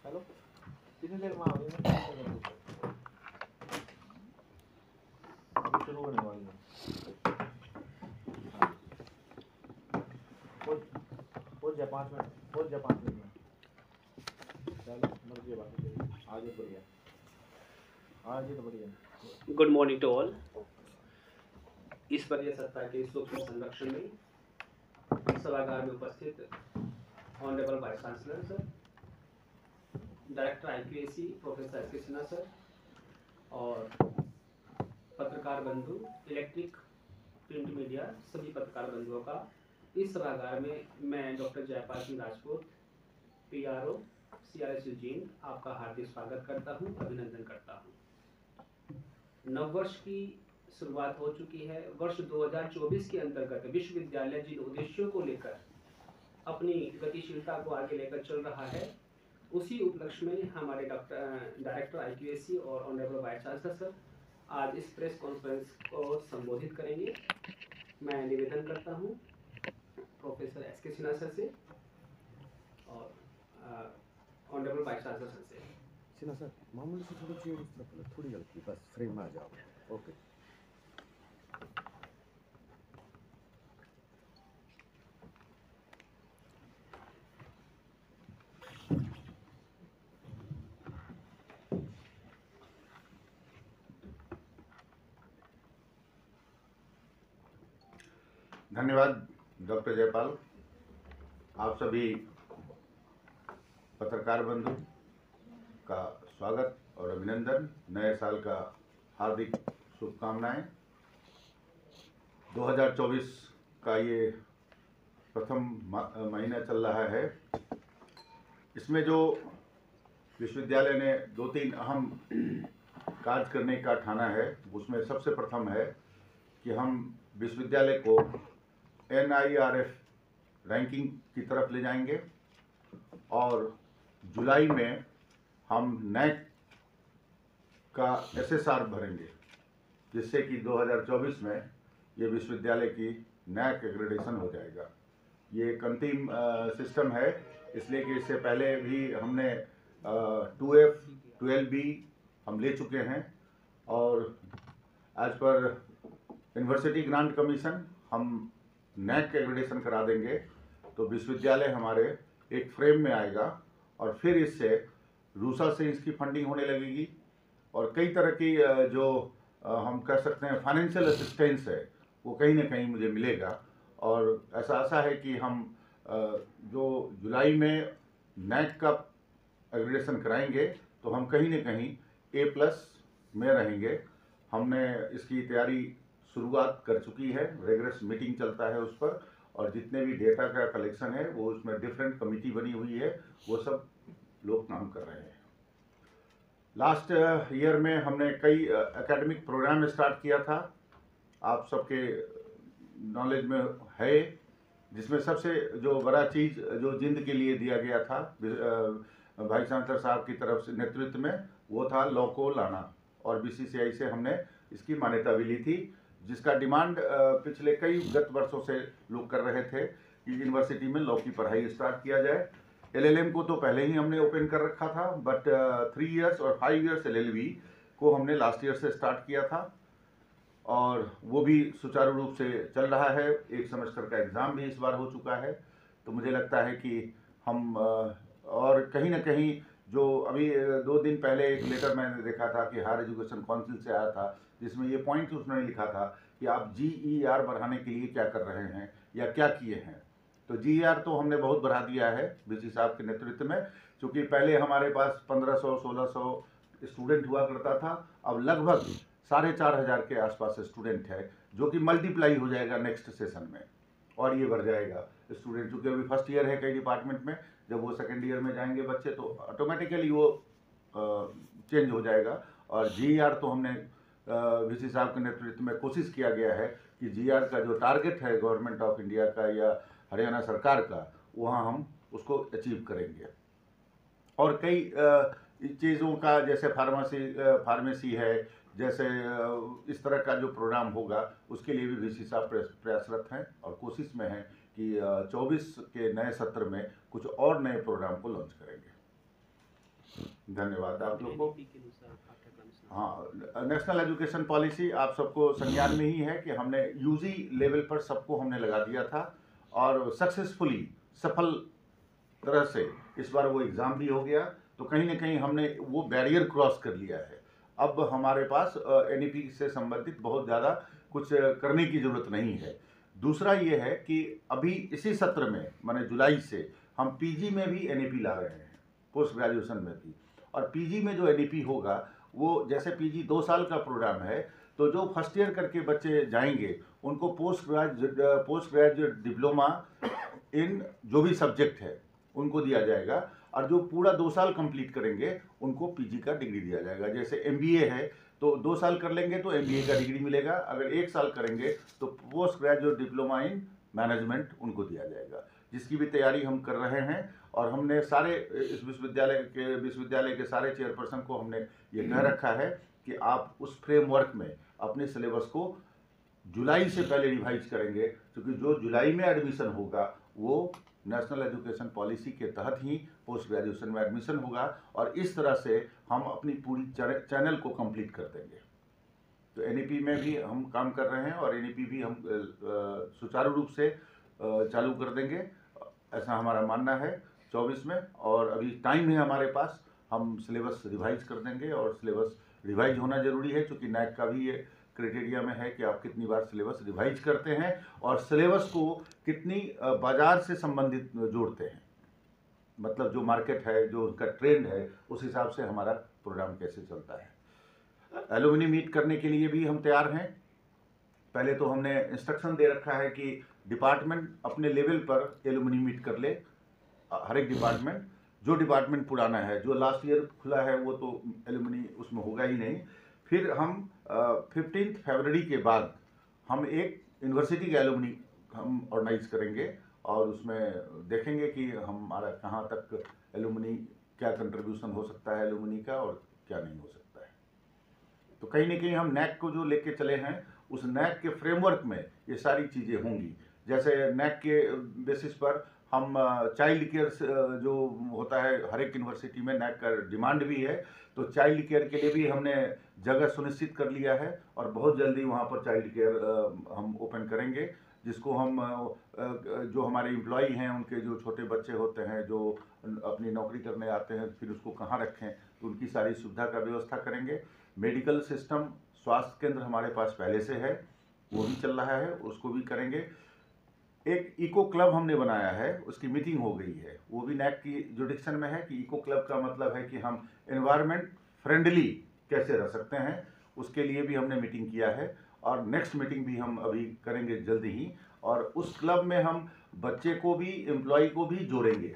Hello, कितनी देर में आओगे? मैं अभी शुरू होने वाली है। पहुंच जा 5 मिनट, पहुंच जा 5 मिनट में। चलो मर्जी बात है, आज ही बढ़िया, आज ही तो बढ़िया। Good morning to all. इस परिसत्ता के सूक्ष्म संरक्षण में सभागार में उपस्थित honourable vice chancellor sir, director IQAC professor S K. Sinha sir और पत्रकार बंधु, इलेक्ट्रिक, प्रिंट मीडिया, सभी पत्रकार बंधुओं का इस सभागार में मैं doctor Jaipal Singh Rajput, PRO CRS Eugene आपका हार्दिक स्वागत करता हूं, अभिनंदन करता हूं। नववर्ष की शुरुआत हो चुकी है। वर्ष 2024 के अंतर्गत विश्वविद्यालय जिन उद्देश्यों को लेकर अपनी गतिशीलता को आगे लेकर चल रहा है, उसी उपलक्ष्य में हमारे डायरेक्टर IQAC और ऑनरेबल वाइस चांसलर सर आज इस प्रेस कॉन्फ्रेंस को संबोधित करेंगे। मैं निवेदन करता हूं प्रोफेसर S.के. सिन्हा सर से और ऑनरेबल वाइस चांसलर सर से। सिन्हा सर, मामूली से थोड़ी चेयर उस तरफ, थोड़ी गलती, बस फ्रेम में आ जाओ। ओके। धन्यवाद डॉक्टर जयपाल। आप सभी पत्रकार बंधु का स्वागत और अभिनंदन। नए साल का हार्दिक शुभकामनाएं। 2024 का ये प्रथम महीना चल रहा है। इसमें जो विश्वविद्यालय ने 2-3 अहम कार्य करने का ठाना है, उसमें सबसे प्रथम है कि हम विश्वविद्यालय को NIRF रैंकिंग की तरफ ले जाएंगे और जुलाई में हम NAC का SSR भरेंगे, जिससे कि 2024 में ये विश्वविद्यालय की NAC एक्रेडिटेशन हो जाएगा। ये एक अंतिम सिस्टम है, इसलिए कि इससे पहले भी हमने 2F 12B हम ले चुके हैं और एज पर यूनिवर्सिटी ग्रांट कमीशन हम NAC एक्रेडिटेशन करा देंगे, तो विश्वविद्यालय हमारे एक फ्रेम में आएगा और फिर इससे रूसा से इसकी फंडिंग होने लगेगी और कई तरह की जो हम कह सकते हैं फाइनेंशियल असिस्टेंस है, वो कहीं ना कहीं मुझे मिलेगा। और ऐसा आशा है कि हम जो जुलाई में NAC का एक्रेडिटेशन कराएंगे तो हम कहीं ना कहीं A+ में रहेंगे। हमने इसकी तैयारी शुरुआत कर चुकी है, रेगुलर मीटिंग चलता है उस पर, और जितने भी डेटा का कलेक्शन है वो उसमें डिफरेंट कमिटी बनी हुई है, वो सब लोग काम कर रहे हैं। लास्ट ईयर में हमने कई एकेडमिक प्रोग्राम स्टार्ट किया था, आप सबके नॉलेज में है, जिसमें सबसे जो बड़ा चीज़ जो जिंद के लिए दिया गया था वाइस चांसलर साहब की तरफ से नेतृत्व में, वो था लॉ को लाना, और BCCI से हमने इसकी मान्यता भी ली थी, जिसका डिमांड पिछले कई गत वर्षों से लोग कर रहे थे कि यूनिवर्सिटी में लॉ की पढ़ाई स्टार्ट किया जाए। LLM को तो पहले ही हमने ओपन कर रखा था, बट 3 इयर्स और 5 इयर्स LLB को हमने लास्ट ईयर से स्टार्ट किया था और वो भी सुचारू रूप से चल रहा है। एक सेमेस्टर का एग्ज़ाम भी इस बार हो चुका है। तो मुझे लगता है कि हम और कहीं ना कहीं जो अभी 2 दिन पहले एक लेटर मैंने देखा था कि हायर एजुकेशन काउंसिल से आया था, जिसमें ये पॉइंट उन्होंने लिखा था कि आप GER बढ़ाने के लिए क्या कर रहे हैं या क्या किए हैं। तो GER तो हमने बहुत बढ़ा दिया है BC साहब के नेतृत्व में, क्योंकि पहले हमारे पास 1500-1600 स्टूडेंट हुआ करता था, अब लगभग 4500 के आसपास स्टूडेंट है, जो कि मल्टीप्लाई हो जाएगा नेक्स्ट सेशन में, और ये बढ़ जाएगा स्टूडेंट, क्योंकि अभी फर्स्ट ईयर है कई डिपार्टमेंट में, जब वो सेकेंड ईयर में जाएंगे बच्चे तो ऑटोमेटिकली वो चेंज हो जाएगा। और GER तो हमने VC साहब के नेतृत्व में कोशिश किया गया है कि GER का जो टारगेट है गवर्नमेंट ऑफ इंडिया का या हरियाणा सरकार का, वहाँ हम उसको अचीव करेंगे। और कई चीज़ों का, जैसे फार्मेसी है, जैसे इस तरह का जो प्रोग्राम होगा, उसके लिए भी VC साहब प्रयासरत हैं और कोशिश में हैं कि 24 के नए सत्र में कुछ और नए प्रोग्राम को लॉन्च करेंगे। धन्यवाद आप लोग को। NEP के अनुसार पाठ्यक्रम समाप्त। हाँ, नेशनल एजुकेशन पॉलिसी आप सबको संज्ञान में ही है कि हमने यूजी लेवल पर सबको हमने लगा दिया था और सक्सेसफुली सफल तरह से इस बार वो एग्ज़ाम भी हो गया। तो कहीं ना कहीं हमने वो बैरियर क्रॉस कर लिया है। अब हमारे पास NEP से संबंधित बहुत ज़्यादा कुछ करने की ज़रूरत नहीं है। दूसरा ये है कि अभी इसी सत्र में माने जुलाई से हम PG में भी NEP ला रहे हैं, पोस्ट ग्रेजुएशन में भी। और PG में जो NEP होगा वो जैसे PG 2 साल का प्रोग्राम है, तो जो फर्स्ट ईयर करके बच्चे जाएंगे उनको पोस्ट ग्रेजुएट डिप्लोमा इन जो भी सब्जेक्ट है उनको दिया जाएगा। और जो पूरा 2 साल कंप्लीट करेंगे उनको PG का डिग्री दिया जाएगा। जैसे MBA है तो 2 साल कर लेंगे तो MBA का डिग्री मिलेगा, अगर 1 साल करेंगे तो post graduate diploma in management उनको दिया जाएगा, जिसकी भी तैयारी हम कर रहे हैं। और हमने सारे इस विश्वविद्यालय के सारे चेयरपर्सन को हमने ये कह रखा है कि आप उस फ्रेमवर्क में अपने सिलेबस को जुलाई से पहले रिवाइज करेंगे, क्योंकि जो जुलाई में एडमिशन होगा वो नेशनल एजुकेशन पॉलिसी के तहत ही पोस्ट ग्रेजुएशन में एडमिशन होगा। और इस तरह से हम अपनी पूरी चैनल को कंप्लीट कर देंगे। तो NEP में भी हम काम कर रहे हैं और NEP भी हम सुचारू रूप से चालू कर देंगे, ऐसा हमारा मानना है 24 में। और अभी टाइम है हमारे पास, हम सिलेबस रिवाइज कर देंगे। और सिलेबस रिवाइज होना ज़रूरी है, क्योंकि NAC का भी ये क्राइटेरिया में है कि आप कितनी बार सिलेबस रिवाइज करते हैं और सिलेबस को कितनी बाजार से संबंधित जोड़ते हैं। मतलब जो मार्केट है, जो उसका ट्रेंड है, उस हिसाब से हमारा प्रोग्राम कैसे चलता है। एलुमनी मीट करने के लिए भी हम तैयार हैं। पहले तो हमने इंस्ट्रक्शन दे रखा है कि डिपार्टमेंट अपने लेवल पर एलुमनी मीट कर ले। हर एक डिपार्टमेंट, जो डिपार्टमेंट पुराना है, जो लास्ट ईयर खुला है, वो तो एलुमनी उसमें होगा ही नहीं। फिर हम 15 फरवरी के बाद हम एक यूनिवर्सिटी का एलुमनी हम ऑर्गेनाइज करेंगे और उसमें देखेंगे कि हमारा कहाँ तक एलुमनी, क्या कंट्रीब्यूशन हो सकता है एलुमनी का और क्या नहीं हो सकता है। तो कहीं ना कहीं हम NAC को जो लेके चले हैं, उस NAC के फ्रेमवर्क में ये सारी चीज़ें होंगी। जैसे NAC के बेसिस पर हम चाइल्ड केयर जो होता है हर एक यूनिवर्सिटी में, NAC का डिमांड भी है, तो चाइल्ड केयर के लिए भी हमने जगह सुनिश्चित कर लिया है और बहुत जल्दी वहाँ पर चाइल्ड केयर हम ओपन करेंगे, जिसको हम जो हमारे एम्प्लॉई हैं, उनके जो छोटे बच्चे होते हैं जो अपनी नौकरी करने आते हैं, फिर उसको कहाँ रखें, तो उनकी सारी सुविधा का व्यवस्था करेंगे। मेडिकल सिस्टम, स्वास्थ्य केंद्र हमारे पास पहले से है, वो भी चल रहा है, उसको भी करेंगे। एक इको क्लब हमने बनाया है, उसकी मीटिंग हो गई है, वो भी NAC की जुडिक्शन में है कि इको क्लब का मतलब है कि हम एनवायरनमेंट फ्रेंडली कैसे रह सकते हैं, उसके लिए भी हमने मीटिंग किया है। और नेक्स्ट मीटिंग भी हम अभी करेंगे जल्दी ही, और उस क्लब में हम बच्चे को भी, एम्प्लॉय को भी जोड़ेंगे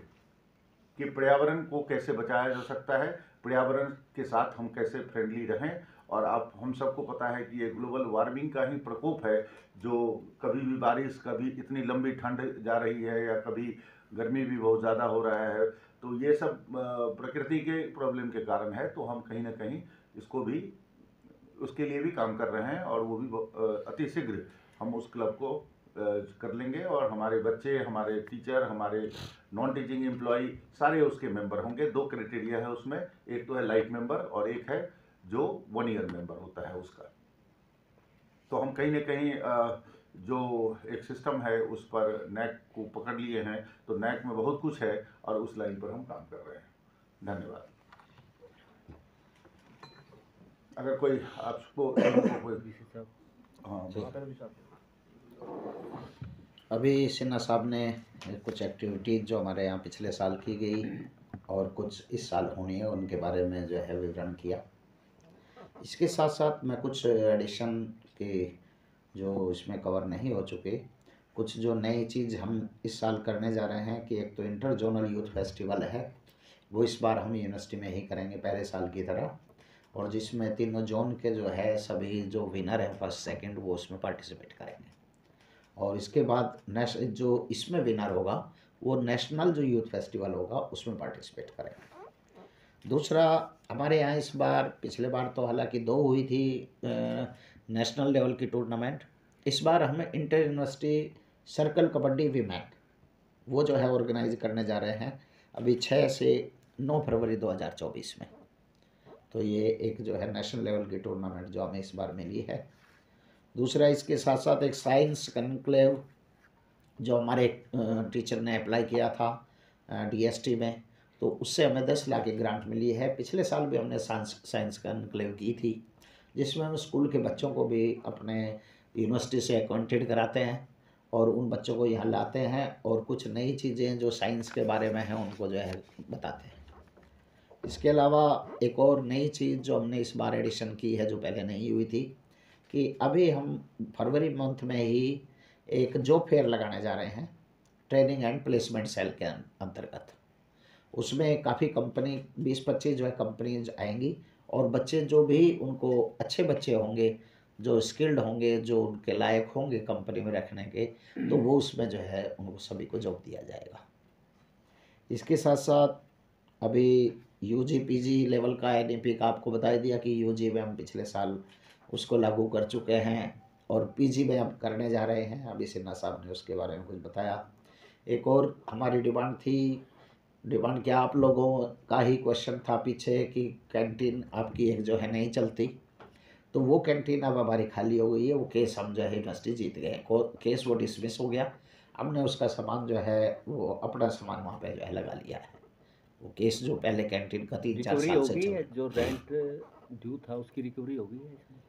कि पर्यावरण को कैसे बचाया जा सकता है, पर्यावरण के साथ हम कैसे फ्रेंडली रहें। और आप हम सबको पता है कि ये ग्लोबल वार्मिंग का ही प्रकोप है, जो कभी भी बारिश, कभी इतनी लंबी ठंड जा रही है, या कभी गर्मी भी बहुत ज़्यादा हो रहा है। तो ये सब प्रकृति के प्रॉब्लम के कारण है। तो हम कहीं ना कहीं इसको भी, उसके लिए भी काम कर रहे हैं, और वो भी अति शीघ्र हम उस क्लब को कर लेंगे। और हमारे बच्चे, हमारे टीचर, हमारे नॉन टीचिंग एम्प्लॉय सारे उसके मेंबर होंगे। 2 क्राइटेरिया है उसमें, एक तो है लाइफ मेंबर और एक है जो 1 ईयर मेंबर होता है उसका। तो हम कहीं ना कहीं जो एक सिस्टम है उस पर NAC को पकड़ लिए हैं। तो NAC में बहुत कुछ है और उस लाइन पर हम काम कर रहे हैं। धन्यवाद। अगर कोई आपको कोई हाँ, अभी सिन्हा साहब ने कुछ एक्टिविटीज़ जो हमारे यहाँ पिछले साल की गई और कुछ इस साल होनी है, उनके बारे में जो है विवरण किया। इसके साथ साथ मैं कुछ एडिशन के जो इसमें कवर नहीं हो चुके, कुछ जो नई चीज़ हम इस साल करने जा रहे हैं कि एक तो इंटर जोनल यूथ फेस्टिवल है, वो इस बार हम यूनिवर्सिटी में ही करेंगे पहले साल की तरह, और जिसमें तीनों जोन के जो है सभी जो विनर हैं फर्स्ट सेकंड, वो उसमें पार्टिसिपेट करेंगे। और इसके बाद जो इसमें विनर होगा वो नेशनल जो यूथ फेस्टिवल होगा उसमें पार्टिसिपेट करेंगे। दूसरा, हमारे यहाँ इस बार, पिछले बार तो हालांकि 2 हुई थी नेशनल लेवल की टूर्नामेंट, इस बार हमें inter university circle kabaddi women वो जो है ऑर्गेनाइज करने जा रहे हैं। अभी 6 से 9 फरवरी 2024 में। तो ये एक जो है नेशनल लेवल की टूर्नामेंट जो हमें इस बार मिली है। दूसरा इसके साथ साथ एक साइंस कॉन्क्लेव जो हमारे टीचर ने अप्लाई किया था DST में, तो उससे हमें 10 लाख की ग्रांट मिली है। पिछले साल भी हमने साइंस कॉन्क्लेव की थी, जिसमें हम स्कूल के बच्चों को भी अपने यूनिवर्सिटी से एक्वाइंटेड कराते हैं और उन बच्चों को यहाँ लाते हैं और कुछ नई चीज़ें जो साइंस के बारे में हैं उनको जो है बताते हैं। इसके अलावा एक और नई चीज़ जो हमने इस बार एडिशन की है, जो पहले नहीं हुई थी, कि अभी हम फरवरी मंथ में ही एक जॉब फेयर लगाने जा रहे हैं ट्रेनिंग एंड प्लेसमेंट सेल के अंतर्गत। उसमें काफ़ी कंपनी 20-25 जो है कंपनीज आएंगी और बच्चे जो भी उनको अच्छे बच्चे होंगे, जो स्किल्ड होंगे, जो उनके लायक होंगे कंपनी में रखने के, तो वो उसमें जो है उनको सभी को जॉब दिया जाएगा। इसके साथ साथ अभी UG PG लेवल का NEP का आपको बता दिया कि UG में हम पिछले साल उसको लागू कर चुके हैं और PG में हम करने जा रहे हैं। अभी सिन्हा साहब ने उसके बारे में कुछ बताया। एक और हमारी डिमांड थी, डिमांड क्या, आप लोगों का ही क्वेश्चन था पीछे कि कैंटीन आपकी एक जो है नहीं चलती, तो वो कैंटीन अब हमारी खाली हो गई है। वो केस हम जो है यूनिवर्सिटी जीत गए, केस वो डिसमिस हो गया। हमने उसका सामान जो है वो अपना सामान वहाँ पे जो है लगा लिया है। वो केस जो पहले कैंटीन का 3-4 रिकवरी साल हो से गई चल है, जो रेंट ड्यू था उसकी रिकवरी हो गई है इसमें?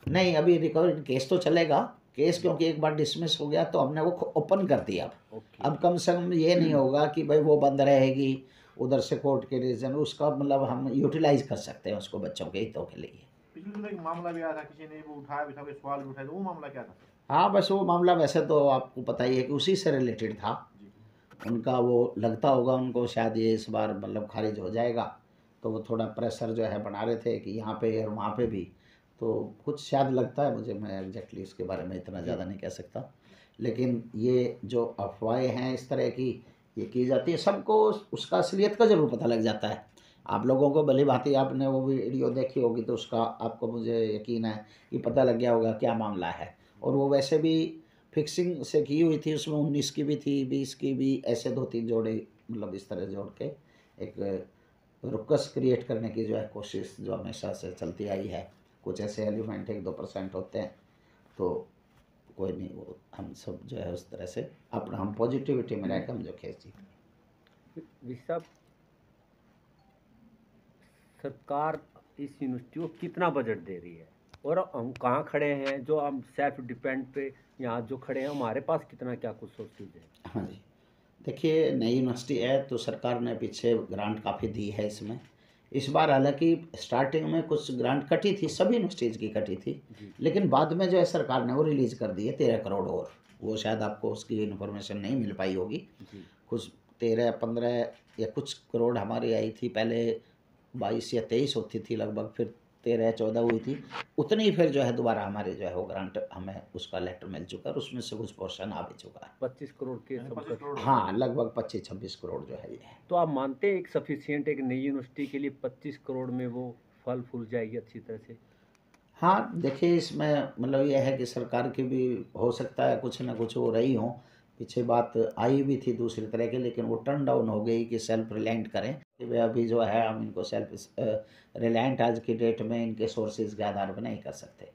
नहीं, अभी रिकवरी केस तो चलेगा। केस क्योंकि एक बार डिसमिस हो गया तो हमने वो ओपन कर दिया। ओके। अब कम से कम ये नहीं होगा कि भाई वो बंद रहेगी उधर से कोर्ट के रीजन, उसका मतलब हम यूटिलाइज कर सकते हैं उसको बच्चों के हितों के लिए। पिछले दिनों एक मामला भी आया था, किसी ने वो उठाया भी था, कोई सवाल भी उठाया, तो वो मामला क्या था? हाँ, बस वो मामला वैसे तो आपको पता ही है कि उसी से रिलेटेड था। उनका वो लगता होगा उनको शायद ये इस बार मतलब खारिज हो जाएगा, तो वो थोड़ा प्रेशर जो है बना रहे थे कि यहाँ पे और वहाँ पे भी, तो कुछ शायद लगता है मुझे, मैं एग्जैक्टली इसके बारे में इतना ज़्यादा नहीं कह सकता। लेकिन ये जो अफवाहें हैं इस तरह की ये की जाती है, सबको उसका असलियत का ज़रूर पता लग जाता है। आप लोगों को भली भांति आपने वो वीडियो देखी होगी तो उसका आपको मुझे यकीन है कि पता लग गया होगा क्या मामला है। और वो वैसे भी फिक्सिंग से की हुई थी, उसमें 19 की भी थी, 20 की भी, ऐसे 2-3 जोड़े मतलब इस तरह जोड़ के एक रुकस क्रिएट करने की जो है कोशिश जो हमेशा से चलती आई है। कुछ ऐसे एलिमेंट 1-2% होते हैं, तो कोई नहीं, वो हम सब जो है उस तरह से अपना हम पॉजिटिविटी में रहकर हम जो केस जीते। साहब, सरकार इस यूनिवर्सिटी को कितना बजट दे रही है और हम कहाँ खड़े हैं, जो हम सेल्फ डिपेंड पे यहाँ जो खड़े हैं, हमारे पास कितना क्या कुछ सोर्सेज है? हाँ जी, देखिए नई यूनिवर्सिटी है तो सरकार ने पीछे ग्रांट काफ़ी दी है इसमें। इस बार हालांकि स्टार्टिंग में कुछ ग्रांट कटी थी, सभी यूनिवर्सिटीज़ की कटी थी, लेकिन बाद में जो है सरकार ने वो रिलीज़ कर दी है 13 करोड़ और। वो शायद आपको उसकी इन्फॉर्मेशन नहीं मिल पाई होगी। कुछ 13-15 या कुछ करोड़ हमारी आई थी पहले, 22 या 23 होती थी लगभग, फिर 13-14 हुई थी। उतनी फिर जो है दोबारा हमारे जो है वो ग्रांट हमें उसका लेटर मिल चुका है और उसमें से कुछ पोर्शन आ भी चुका है। 25 करोड़ के यानी सब 25 करोड़। हाँ, लगभग 25-26 करोड़ जो है ये है। तो आप मानते हैं एक सफिशिएंट एक नई यूनिवर्सिटी के लिए 25 करोड़ में वो फल फूल जाएगी अच्छी तरह से? हाँ, देखिए इसमें मतलब यह है कि सरकार की भी हो सकता है कुछ ना कुछ हो रही हो। पीछे बात आई भी थी दूसरी तरह की, लेकिन वो टर्न डाउन हो गई कि सेल्फ रिलायंट करें कि भाई अभी जो है हम इनको सेल्फ रिलायंट आज की डेट में इनके सोर्सेज के आधार पर नहीं कर सकते।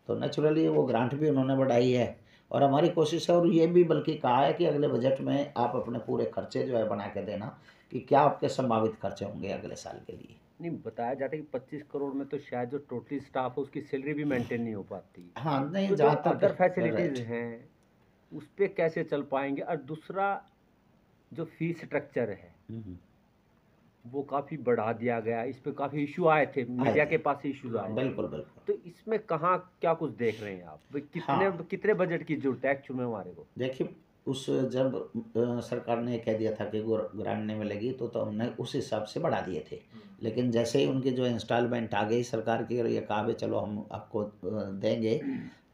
तो नेचुरली वो ग्रांट भी उन्होंने बढ़ाई है और हमारी कोशिश है, और ये भी बल्कि कहा है कि अगले बजट में आप अपने पूरे खर्चे जो है बना के देना कि क्या आपके संभावित खर्चे होंगे अगले साल के लिए। नहीं, बताया जाता है कि 25 करोड़ में तो शायद जो टोटली स्टाफ है उसकी सैलरी भी मेंटेन नहीं हो पाती। हाँ, नहीं, तो जो जहाँ तक अदर फैसिलिटीज़ right। हैं उस पे कैसे चल पाएंगे? और दूसरा जो फीस स्ट्रक्चर है वो काफ़ी बढ़ा दिया गया, इस पे काफ़ी इशू आए थे, मीडिया के पास इशूज आए थे। बिल्कुल बिल्कुल। तो इसमें कहाँ क्या कुछ देख रहे हैं आप? भाई कितने बजट की जरूरत है एक्चुअल में हमारे को? देखिए उस जब सरकार ने कह दिया था कि ग्रांट नहीं मिलेगी तो हमने उस हिसाब से बढ़ा दिए थे। लेकिन जैसे ही उनकी जो इंस्टॉलमेंट आ गई सरकार की और ये कहा भी चलो हम आपको देंगे,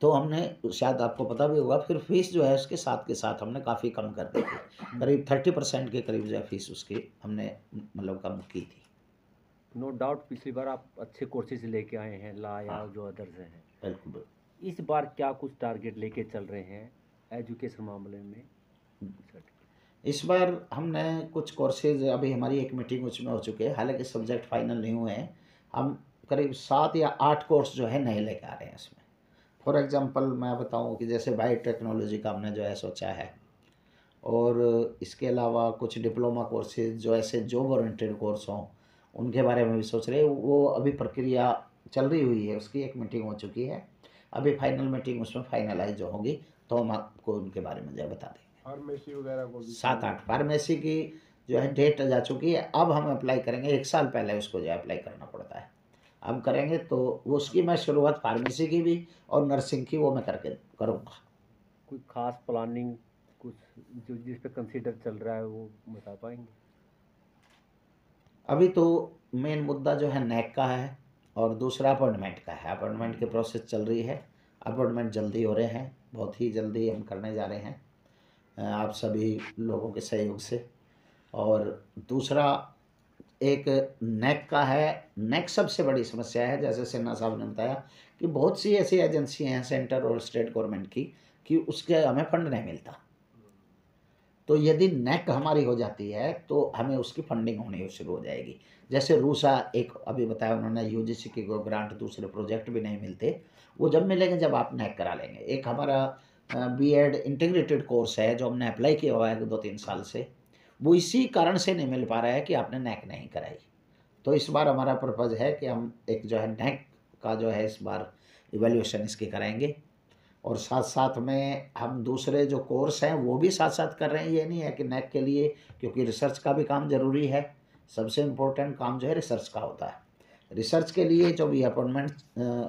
तो हमने, शायद आपको पता भी होगा, फिर फीस जो है उसके साथ के साथ हमने काफ़ी कम कर दी थी। करीब 30% के करीब जो है फीस उसकी हमने मतलब कम की थी। नो डाउट पिछली बार आप अच्छे कोर्सेज लेके आए हैं, ला या जो अदर्स हैं। बिल्कुल। इस बार क्या कुछ टारगेट लेके चल रहे हैं एजुकेशन मामले में? इस बार हमने कुछ कोर्सेज, अभी हमारी एक मीटिंग उसमें हो चुकी है, हालांकि सब्जेक्ट फाइनल नहीं हुए हैं। हम करीब 7 या 8 कोर्स जो है नए लेके आ रहे हैं इसमें। फॉर एग्जांपल मैं बताऊं कि जैसे बायोटेक्नोलॉजी का हमने जो है सोचा है, और इसके अलावा कुछ डिप्लोमा कोर्सेज जो ऐसे जॉब ओरिएंटेड कोर्स हों उनके बारे में भी सोच रहे हैं। वो अभी प्रक्रिया चल रही हुई है, उसकी एक मीटिंग हो चुकी है, अभी फाइनल मीटिंग उसमें फाइनलाइज जो होगी तो हम आपको उनके बारे में जो है बता देंगे। फार्मेसी वगैरह को भी 7-8 फार्मेसी की जो है डेट जा चुकी है, अब हम अप्लाई करेंगे। 1 साल पहले उसको जो है अप्लाई करना पड़ता है, अब करेंगे तो वो उसकी मैं शुरुआत फार्मेसी की भी और नर्सिंग की वो मैं करके करूँगा। कोई खास प्लानिंग कुछ जो जिस पे कंसीडर चल रहा है वो बता पाएंगे? अभी तो मेन मुद्दा जो है नैक का है और दूसरा अपॉइंटमेंट का है। अपॉइंटमेंट की प्रोसेस चल रही है, अपॉइंटमेंट जल्दी हो रहे हैं, बहुत ही जल्दी हम करने जा रहे हैं आप सभी लोगों के सहयोग से। और दूसरा एक नैक का है। नैक सबसे बड़ी समस्या है, जैसे सिन्हा साहब ने बताया कि बहुत सी ऐसी एजेंसियाँ हैं सेंटर और स्टेट गवर्नमेंट की कि उसके हमें फंड नहीं मिलता। तो यदि नैक हमारी हो जाती है तो हमें उसकी फंडिंग होनी शुरू हो जाएगी। जैसे रूसा एक अभी बताया उन्होंने, यूजीसी की कोई ग्रांट दूसरे प्रोजेक्ट भी नहीं मिलते, वो जब मिलेंगे जब आप नैक करा लेंगे। एक हमारा बीएड इंटीग्रेटेड कोर्स है जो हमने अप्लाई किया हुआ है 2-3 साल से, वो इसी कारण से नहीं मिल पा रहा है कि आपने नैक नहीं कराई। तो इस बार हमारा पर्पज़ है कि हम एक जो है नैक का जो है इस बार इवैल्यूएशन इसकी कराएंगे, और साथ साथ में हम दूसरे जो कोर्स हैं वो भी साथ साथ कर रहे हैं। ये नहीं है कि नैक के लिए, क्योंकि रिसर्च का भी काम ज़रूरी है, सबसे इम्पोर्टेंट काम जो है रिसर्च का होता है। रिसर्च के लिए जो भी अपॉइंटमेंट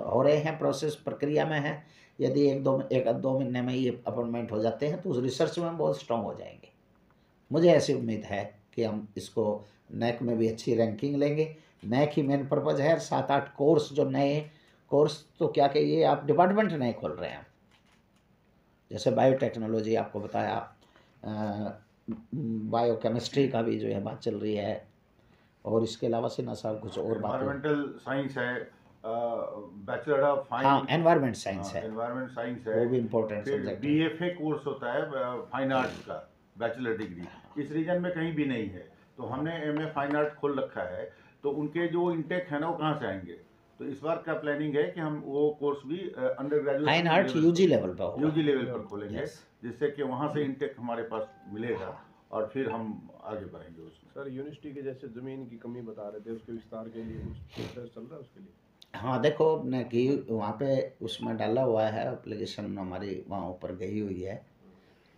हो रहे हैं, प्रोसेस प्रक्रिया में है, यदि 1-2 महीने में ये अपॉइंटमेंट हो जाते हैं तो उस रिसर्च में हम बहुत स्ट्रॉन्ग हो जाएंगे। मुझे ऐसी उम्मीद है कि हम इसको नैक में भी अच्छी रैंकिंग लेंगे। नैक ही मेन पर्पज़ है। 7-8 कोर्स जो नए कोर्स, तो क्या कहिए आप, डिपार्टमेंट नए खोल रहे हैं। जैसे बायोटेक्नोलॉजी आपको बताया, बायोकेमिस्ट्री का भी जो है बात चल रही है, और इसके अलावा सिन्हा साहब कुछ और बातें। एनवायरमेंटल साइंस है, बैचलर ऑफ फाइन, हाँ, एनवायरमेंट साइंस है, एनवायरमेंट साइंस है, वो भी इम्पोर्टेंट फिर सब्जेक्ट है। बीएफए कोर्स होता है फाइन आर्ट्स का, बैचलर डिग्री इस रीजन में कहीं भी नहीं है। तो हमने एमए फाइन आर्ट खोल रखा है, तो उनके जो इंटेक है ना वो कहाँ से आएंगे। तो इस बार का प्लानिंग है कि हम वो कोर्स भी undergraduate fine art UG level पर होगा। यूजी लेवल पर खोलेंगे, Yes. जिससे कि वहाँ से इंटेक हमारे पास मिलेगा और फिर हम आगे बढ़ेंगे उसमें। सर यूनिवर्सिटी के जैसे जमीन की कमी बता रहे थे, उसके विस्तार के लिए कुछ प्रोसेस चल रहा है उसके लिए? हाँ देखो, हमने की वहाँ पे उसमें डाला हुआ है, एप्लीकेशन हमारी वहाँ ऊपर गई हुई है।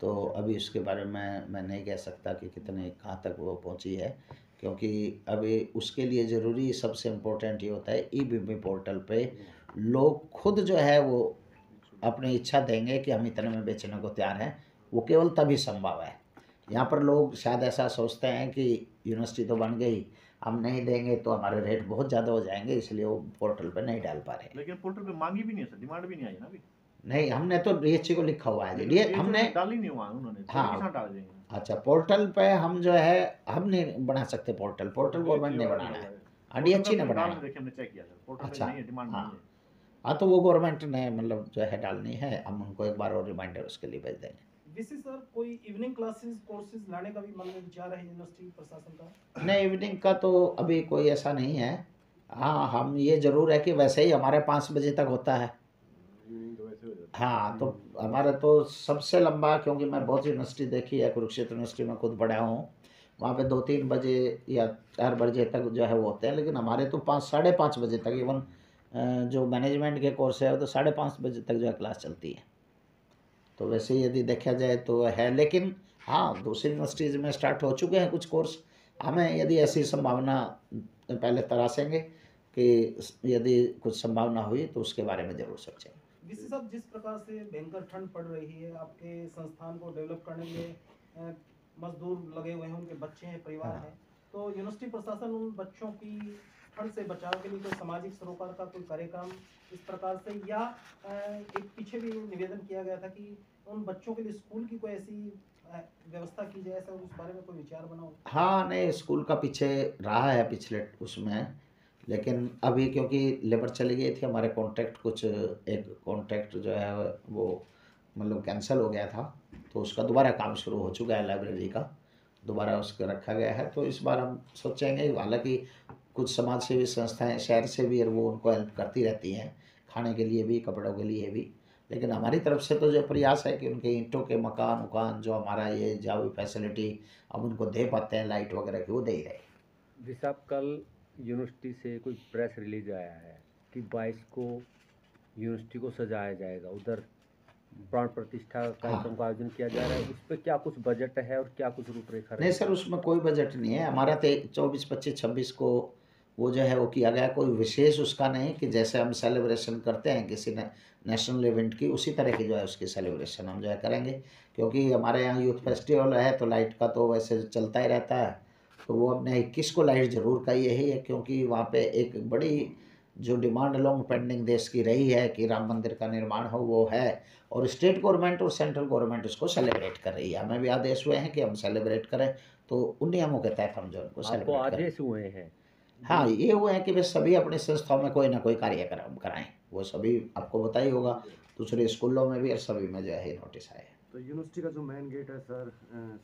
तो अभी उसके बारे में मैं नहीं कह सकता कि कितने कहाँ तक वो पहुँची है, क्योंकि अभी उसके लिए ज़रूरी सबसे इम्पोर्टेंट ये होता है ईबीपी पोर्टल पे लोग खुद जो है वो अपनी इच्छा देंगे कि हम इतने में बेचने को तैयार हैं, वो केवल तभी संभव है। यहाँ पर लोग शायद ऐसा सोचते हैं कि यूनिवर्सिटी तो बन गई, हम नहीं देंगे तो हमारे रेट बहुत ज़्यादा हो जाएंगे, इसलिए वो पोर्टल पे नहीं डाल पा रहे। लेकिन पोर्टल पे मांगी भी नहीं है सर, डिमांड भी नहीं आई ना अभी। नहीं, हमने तो डीएचसी को लिखा हुआ है जी, हमने डाल ही नहीं हुआ उन्होंने, हाँ। किसान डाल देंगे। अच्छा, पोर्टल पे हम जो है हम नहीं बना सकते पोर्टल गवर्नमेंट ने बनाना है, डीएचसी ने बनाना है। देखिए हमने चेक किया सर, पोर्टल पे अच्छा, नहीं है, डिमांड हाँ। नहीं है। हाँ, तो वो गवर्नमेंट ने मतलब जो है डालनी है, हम उनको एक बार और रिमाइंडर उसके लिए भेज देंगे। विशेष सर कोई इवनिंग क्लासेस कोर्सेज लाने का भी मन में विचार है यूनिवर्सिटी प्रशासन का? नहीं, इवनिंग का तो अभी कोई ऐसा नहीं है। हाँ, हम ये ज़रूर है कि वैसे ही हमारे 5 बजे तक होता है। यूनिवर्सिटी तो वैसे हो जाता है। हाँ, तो हमारा तो सबसे लंबा, क्योंकि मैं बहुत यूनिवर्सिटी देखी है, कुरुक्षेत्र यूनिवर्सिटी में खुद पढ़ा हूँ, वहाँ पे 2-3 बजे या 4 बजे तक जो है वो होते हैं, लेकिन हमारे तो 5-5:30 बजे तक, इवन जो मैनेजमेंट के कोर्स है वो तो 5:30 बजे तक जो है क्लास चलती है। तो वैसे यदि देखा जाए तो है, लेकिन हाँ दूसरी यूनिवर्सिटीज़ में स्टार्ट हो चुके हैं कुछ कोर्स। हमें यदि ऐसी संभावना पहले तरासेंगे कि यदि कुछ संभावना हुई तो उसके बारे में ज़रूर सोचेंगे। विशेष साहब, जिस प्रकार से भयंकर ठंड पड़ रही है, आपके संस्थान को डेवलप करने में मजदूर लगे हुए हैं, उनके बच्चे हैं, परिवार हाँ। हैं, तो यूनिवर्सिटी प्रशासन उन बच्चों की ठंड से बचाव के लिए कोई सामाजिक सरोकार का कोई कार्यक्रम इस प्रकार से, या एक पीछे भी निवेदन किया गया था कि उन बच्चों के लिए स्कूल की कोई ऐसी व्यवस्था की जाए, ऐसा उस बारे में कोई विचार बनाओ? हाँ, नहीं, स्कूल का पीछे रहा है पिछले उसमें, लेकिन अभी क्योंकि लेबर चली गई थी, हमारे कॉन्ट्रैक्ट कुछ एक कॉन्ट्रैक्ट जो है वो मतलब कैंसिल हो गया था, तो उसका दोबारा काम शुरू हो चुका है लाइब्रेरी का। दोबारा उसको रखा गया है। तो इस बार हम सोचेंगे, हालांकि कुछ समाज सेवी संस्थाएं शहर से भी और वो उनको हेल्प करती रहती हैं, खाने के लिए भी, कपड़ों के लिए भी, लेकिन हमारी तरफ से तो जो प्रयास है कि उनके ईंटों के मकान उकान जो हमारा ये जो भी फैसिलिटी अब उनको दे पाते हैं लाइट वगैरह की, वो दे ही रहे। साहब कल यूनिवर्सिटी से कोई प्रेस रिलीज आया है कि 22 को यूनिवर्सिटी को सजाया जाएगा, उधर प्राण प्रतिष्ठा कार्यक्रम का आयोजन किया जा रहा है, उस पर क्या कुछ बजट है और क्या कुछ रूपरेखा? नहीं सर, उसमें कोई बजट नहीं है हमारा। तो 24, 25, 26 को वो जो है वो किया गया, कोई विशेष उसका नहीं कि जैसे हम सेलिब्रेशन करते हैं किसी नेशनल इवेंट की, उसी तरह की जो है उसकी सेलिब्रेशन हम जो है करेंगे। क्योंकि हमारे यहाँ यूथ फेस्टिवल है तो लाइट का तो वैसे चलता ही रहता है, तो वो अपने 21 को लाइट ज़रूर का यही है, क्योंकि वहाँ पे एक बड़ी जो डिमांड लॉन्ग पेंडिंग देश की रही है कि राम मंदिर का निर्माण हो, वो है, और स्टेट गवर्नमेंट और सेंट्रल गवर्नमेंट उसको सेलिब्रेट कर रही है। हमें भी आदेश हुए हैं कि हम सेलिब्रेट करें, तो उन नियमों के तहत हम जो उनको सेलिब्रेट करें। आदेश हुए हैं? हाँ, ये हुए हैं कि वे सभी अपनी संस्थाओं में कोई ना कोई कार्यक्रम कराएं, वो सभी आपको बताई होगा, दूसरे स्कूलों में भी और सभी में जो है नोटिस आए। तो यूनिवर्सिटी का जो मेन गेट है सर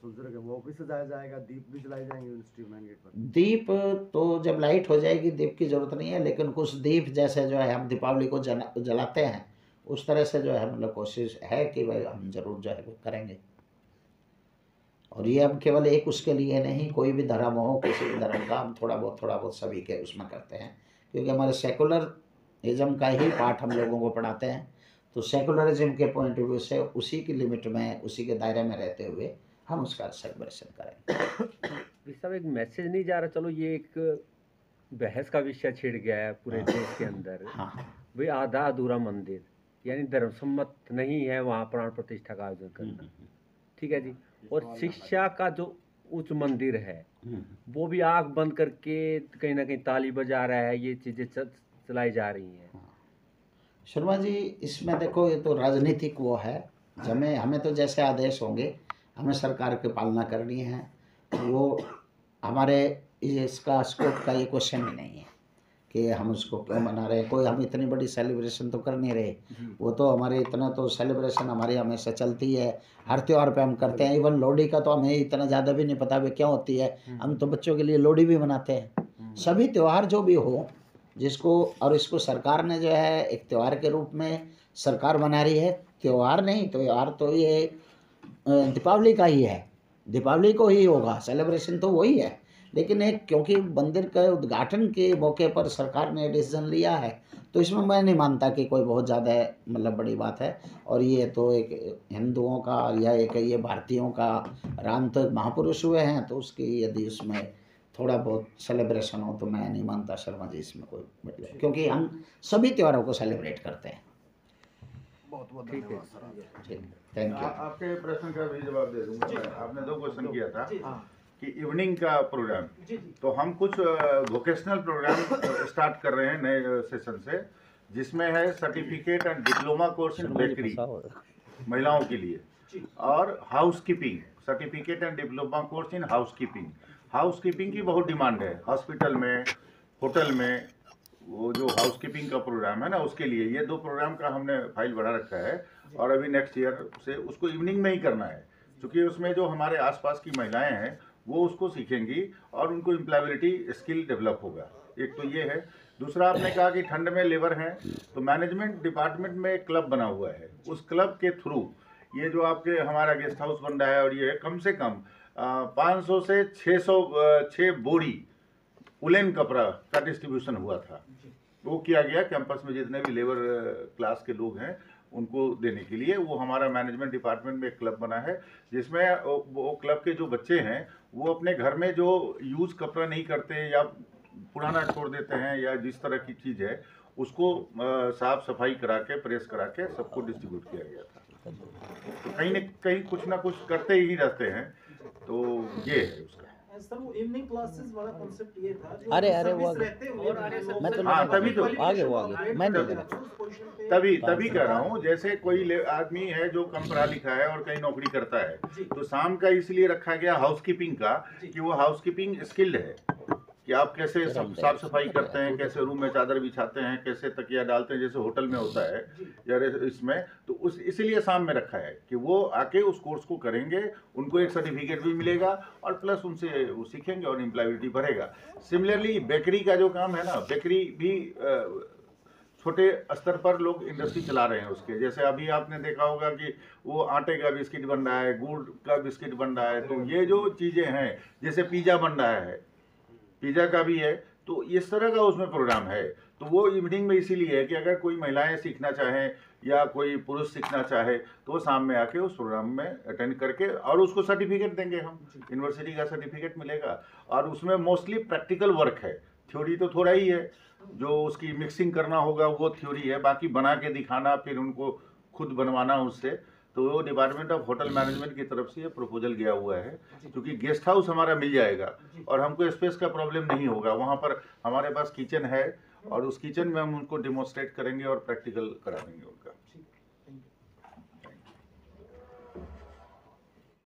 सुलझर का, वो भी सजाया जाएगा, दीप भी जलाए जाएंगे यूनिवर्सिटी मेन गेट पर? दीप तो जब लाइट हो जाएगी दीप की जरूरत नहीं है, लेकिन कुछ दीप जैसे जो है हम दीपावली को जलाते हैं उस तरह से जो है मतलब कोशिश है कि भाई हम जरूर जो है वो करेंगे। और ये हम केवल एक उसके लिए नहीं, कोई भी धर्म हो, किसी भी धर्म का हम थोड़ा बहुत सभी के उसमें करते हैं, क्योंकि हमारे सेकुलरिज्म का ही पाठ हम लोगों को पढ़ाते हैं। तो सेकुलरिज्म के पॉइंट ऑफ व्यू से उसी की लिमिट में, उसी के दायरे में रहते हुए हम उसका सेलिब्रेशन करेंगे। सब एक मैसेज नहीं जा रहा? चलो ये एक बहस का विषय छिड़ गया है पूरे देश के अंदर। हाँ, भाई आधा अधूरा मंदिर, यानी धर्मसम्मत नहीं है वहाँ प्राण प्रतिष्ठा का आयोजन करना, ठीक है जी। और शिक्षा का जो उच्च मंदिर है वो भी आंख बंद करके कहीं ना कहीं ताली बजा रहा है, ये चीजें चलाई जा रही हैं। शर्मा जी, इसमें देखो ये तो राजनीतिक वो है, हमें तो जैसे आदेश होंगे हमें सरकार की पालना करनी है, वो हमारे इसका स्कोप का ये क्वेश्चन ही नहीं है कि हम उसको क्यों मना रहे हैं। कोई हम इतनी बड़ी सेलिब्रेशन तो कर नहीं रहे, वो तो हमारे इतना तो सेलिब्रेशन हमारी हमेशा चलती है, हर त्यौहार पे हम करते हैं। इवन लोहड़ी का तो हमें इतना ज़्यादा भी नहीं पता वे क्यों होती है, हम तो बच्चों के लिए लोहड़ी भी मनाते हैं। सभी त्यौहार जो भी हो जिसको, और इसको सरकार ने जो है एक त्यौहार के रूप में सरकार बना रही है, त्यौहार नहीं, त्यौहार तो ये दीपावली का ही है, दीपावली को ही होगा सेलिब्रेशन तो वही है। लेकिन एक क्योंकि मंदिर के उद्घाटन के मौके पर सरकार ने डिसीजन लिया है, तो इसमें मैं नहीं मानता कि कोई बहुत ज़्यादा मतलब बड़ी बात है। और ये तो एक हिंदुओं का या एक ये भारतीयों का, राम तो महापुरुष हुए हैं, तो उसकी यदि उसमें थोड़ा बहुत सेलिब्रेशन हो तो मैं नहीं मानता शर्मा जी इसमें कोई मतलब, क्योंकि हम सभी त्योहारों को सेलिब्रेट करते हैं। बहुत बहुत धन्यवाद सर। ठीक, थैंक यू। आपके प्रश्न का भी जवाब दे दूंगा। आपने 2 क्वेश्चन किया था जी कि इवनिंग का प्रोग्राम, जी तो हम कुछ वोकेशनल प्रोग्राम स्टार्ट कर रहे हैं नए सेशन से, जिसमें है certificate and diploma course in bakery महिलाओं के लिए, और housekeeping, certificate and diploma course in housekeeping. Housekeeping की बहुत डिमांड है हॉस्पिटल में, होटल में, वो जो हाउसकीपिंग का प्रोग्राम है ना, उसके लिए ये 2 प्रोग्राम का हमने फाइल बढ़ा रखा है। और अभी नेक्स्ट ईयर से उसको इवनिंग में ही करना है, क्योंकि उसमें जो हमारे आसपास की महिलाएं हैं वो उसको सीखेंगी और उनको एम्प्लॉयबिलिटी स्किल डेवलप होगा। एक तो ये है। दूसरा, आपने कहा कि ठंड में लेबर हैं, तो मैनेजमेंट डिपार्टमेंट में एक क्लब बना हुआ है, उस क्लब के थ्रू ये जो आपके हमारा गेस्ट हाउस बन रहा है, और ये कम से कम 500 से 6 बोरी उलेन कपड़ा का डिस्ट्रीब्यूशन हुआ था, वो किया गया कैंपस में जितने भी लेबर क्लास के लोग हैं उनको देने के लिए। वो हमारा मैनेजमेंट डिपार्टमेंट में एक क्लब बना है, जिसमें वो क्लब के जो बच्चे हैं वो अपने घर में जो यूज़ कपड़ा नहीं करते या पुराना छोड़ देते हैं या जिस तरह की चीज़ है उसको साफ सफाई करा के, प्रेस करा के सबको डिस्ट्रीब्यूट किया गया था। तो कहीं न कहीं कुछ ना कुछ करते ही रहते हैं, तो ये है उसका। सर वो इवनिंग क्लासेस वाला कॉन्सेप्ट ये था जो अरे सर्विस वो रहते हुए मैं तो हाँ, तभी तो आगे वो आगे मैं नहीं देना। तभी कह रहा हूँ, जैसे कोई आदमी है जो कम पढ़ा लिखा है और कहीं नौकरी करता है, तो शाम का इसलिए रखा गया हाउसकीपिंग का कि वो हाउसकीपिंग स्किल्ड है, कि आप कैसे साफ सफाई करते हैं, कैसे रूम में चादर बिछाते हैं, कैसे तकिया डालते हैं, जैसे होटल में होता है या इसमें, तो उस इसीलिए शाम में रखा है कि वो आके उस कोर्स को करेंगे, उनको एक सर्टिफिकेट भी मिलेगा और प्लस उनसे वो सीखेंगे और एम्प्लॉयबिलिटी बढ़ेगा। सिमिलरली बेकरी का जो काम है ना, बेकरी भी छोटे स्तर पर लोग इंडस्ट्री चला रहे हैं उसके, जैसे अभी आपने देखा होगा कि वो आटे का बिस्किट बन रहा है, गुड़ का बिस्किट बन रहा है, तो ये जो चीज़ें हैं, जैसे पिज़्ज़ा बन रहा है, पिज़्ज़ा का भी है, तो इस तरह का उसमें प्रोग्राम है। तो वो इवनिंग में इसीलिए है कि अगर कोई महिलाएं सीखना चाहें या कोई पुरुष सीखना चाहे तो वो शाम में आके उस प्रोग्राम में अटेंड करके और उसको सर्टिफिकेट देंगे, हम यूनिवर्सिटी का सर्टिफिकेट मिलेगा। और उसमें मोस्टली प्रैक्टिकल वर्क है, थ्योरी तो थोड़ा ही है, जो उसकी मिक्सिंग करना होगा वो थ्योरी है, बाकी बना के दिखाना, फिर उनको खुद बनवाना उससे। तो वो डिपार्टमेंट ऑफ होटल मैनेजमेंट की तरफ से ये प्रपोजल गया हुआ है, क्योंकि गेस्ट हाउस हमारा मिल जाएगा और हमको स्पेस का प्रॉब्लम नहीं होगा। वहाँ पर हमारे पास किचन है और उस किचन में हम उनको डिमोन्स्ट्रेट करेंगे और प्रैक्टिकल करा देंगे।